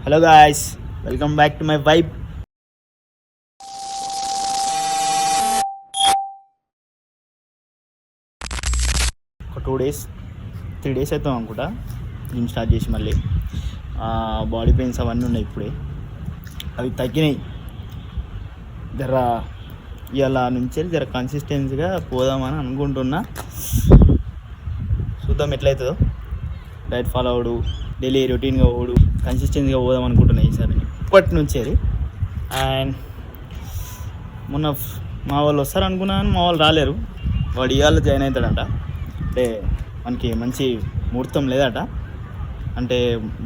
Hello guys, welcome back to my vibe. ఒక 3 days అవుతాం అనుకుంటా జిమ్ స్టార్ట్ చేసి. మళ్ళీ బాడీ పెయిన్స్ అవన్నీ ఉన్నాయి, ఇప్పుడే అవి తగ్గినాయి. జర ఇవాళ నుంచి జర కన్సిస్టెన్సీగా పోదామని అనుకుంటున్నా. చూద్దాం ఎట్లయితుందో. డైట్ ఫాలో అవడు, డైలీ రొటీన్గా పోడు, కన్సిస్టెన్సీగా పోదాం అనుకుంటున్నాయి ఈసారి ఇప్పటి నుంచి. అండ్ మొన్న మా వాళ్ళు వస్తారు అనుకున్నాను, మా వాళ్ళు రాలేరు. వాడు ఇవాళ జాయిన్ అవుతాడట. అంటే మనకి మంచి ముహూర్తం లేదట. అంటే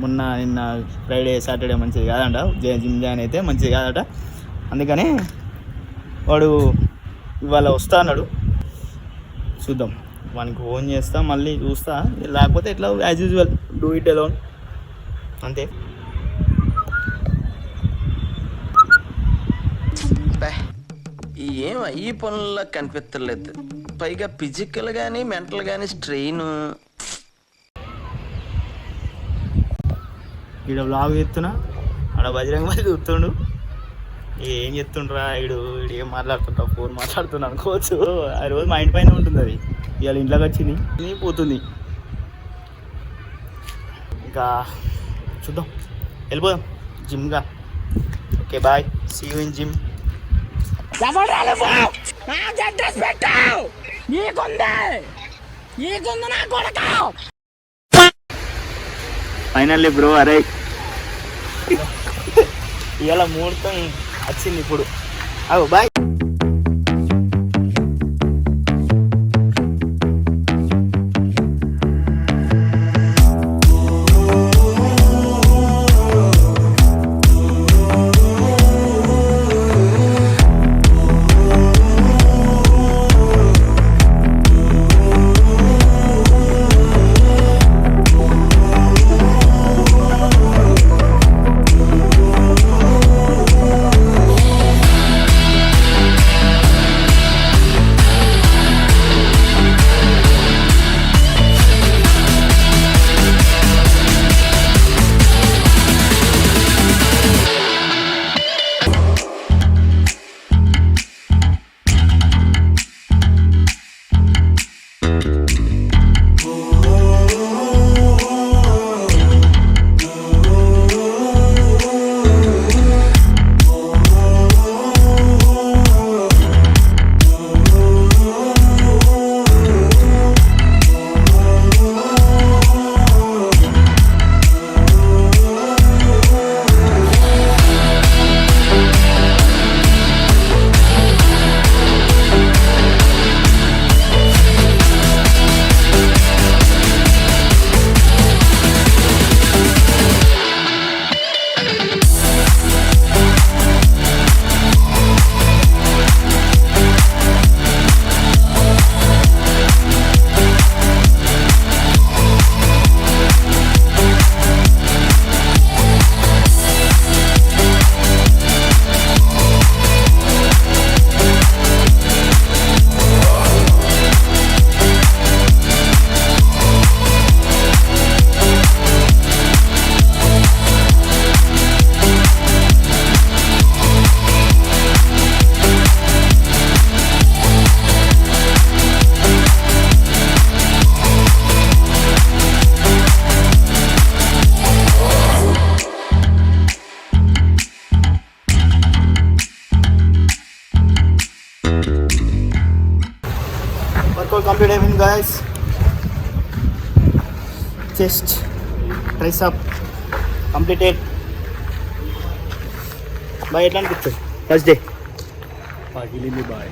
నిన్న ఫ్రైడే సాటర్డే మంచిది కాదంట, జిమ్ జాయిన్ అయితే మంచిది కాదట. అందుకనే వాడు ఇవాళ వస్తా అన్నాడు. చూద్దాం, వానికి ఫోన్ చేస్తా, మళ్ళీ చూస్తా. లేకపోతే ఎట్లా as usual do it alone అంతే. ఏం ఈ పనుల్లో కనిపించలేదు. పైగా ఫిజికల్ కానీ మెంటల్ కానీ స్ట్రెయిన్. ఈడ బ్లాగ్ చెప్తున్నా, ఆడ బజరంగ బలి చూస్తుండు. ఏం చెప్తుండ్రా ఈడు ఏం మాట్లాడుతుంటా, ఫోన్ మాట్లాడుతున్నా అనుకోవచ్చు. ఆ రోజు మా ఇంటి పైన ఉంటుంది అది. ఇవాళ ఇంట్లోకి వచ్చింది పోతుంది. ఇంకా చూద్దాం, వెళ్ళిపోదాం జిమ్గా. Okay boy, see you in gym. Finally bro, అరే ఇవాళ ముహూర్తం వచ్చింది ఇప్పుడు. అవు boy. Complete everything guys. Chest, tricep completed. Bye ఎట్లా అనిపిస్తుంది ఫస్ట్ డే? పగిలింది బాయ్.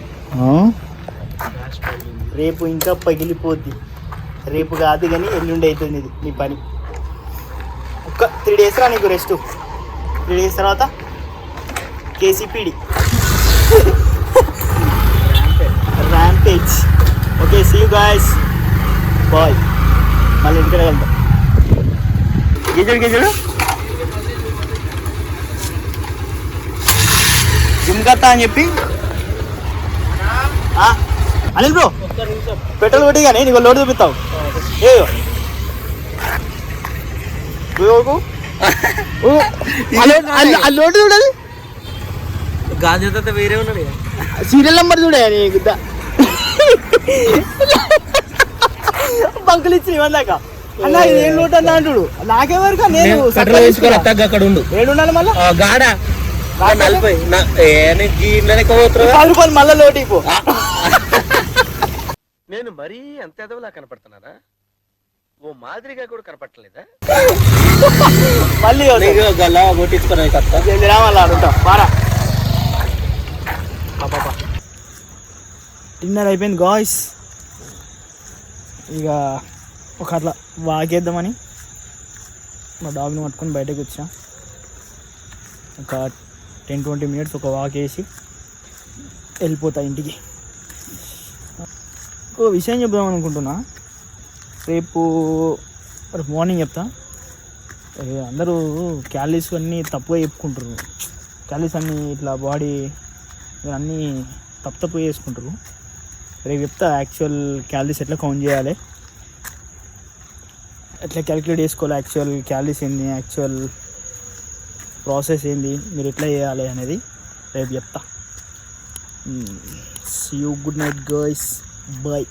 రేపు ఇంకా పగిలిపోద్ది. రేపు కాదు కానీ ఎల్లుండి అవుతుంది ఇది నీ పని. ఒక్క 3 days రా నీకు రెస్ట్. 3 days తర్వాత కేసీపీడి rampage. Okay, see you guys, bye. మళ్ళీ ఇంటికి వెళ్తాం. గీజుడు జిమ్ కత్తా అని చెప్పి అనిల్ బ్రో పెట్రోల్ కొట్టి కానీ నీకు లోడ్ చూపిస్తావు. ఏ అల్లోటి చూడాలి గాంధీ వేరే ఉన్నాడు సీరియల్ నెంబర్ చూడే నీకు బంకులు ఇచ్చి ఇవ్వదాక అన్న ఇది ఏం నోట్ అన్న అంటుడు నాకెవరికా నేను అక్కడ ఉండు ఏడున్నాను మళ్ళీ గాడ 40 రూపాయలు మళ్ళీ లోటు ఇపో నేను మరీ అంత ఎదవలా కనపడుతున్నారా ఓ మాదిరిగా కూడా కనపడలేదా మళ్ళీ గల్లా కొట్టించుకున్నా మళ్ళీ ఆడుంటాం బారా డిన్నర్ అయిపోయింది గాయ్స్ ఇక ఒక అట్లా వాకేద్దామని మా డాగ్ని పట్టుకొని బయటకు వచ్చా ఒక 10-20 మినిట్స్ ఒక వాక్ వేసి వెళ్ళిపోతా ఇంటికి. ఇంకో విషయం చెప్దాం అనుకుంటున్నా, రేపు మార్నింగ్ చెప్తా. అందరూ క్యాలరీస్ అన్నీ తప్పుగా చెప్పుకుంటారు, క్యాలరీస్ అన్నీ ఇట్లా బాడీ అన్నీ తప్పు చేసుకుంటారు. రేపు చెప్తా యాక్చువల్ క్యాలరీస్ ఎట్లా కౌంట్ చేయాలి, ఎట్లా క్యాలిక్యులేట్ చేసుకోవాలి, యాక్చువల్ క్యాలరీస్ ఏంది, యాక్చువల్ ప్రాసెస్ ఏంది, మీరు ఎట్లా చేయాలి అనేది రేపు చెప్తా. See you, good night girls, bye.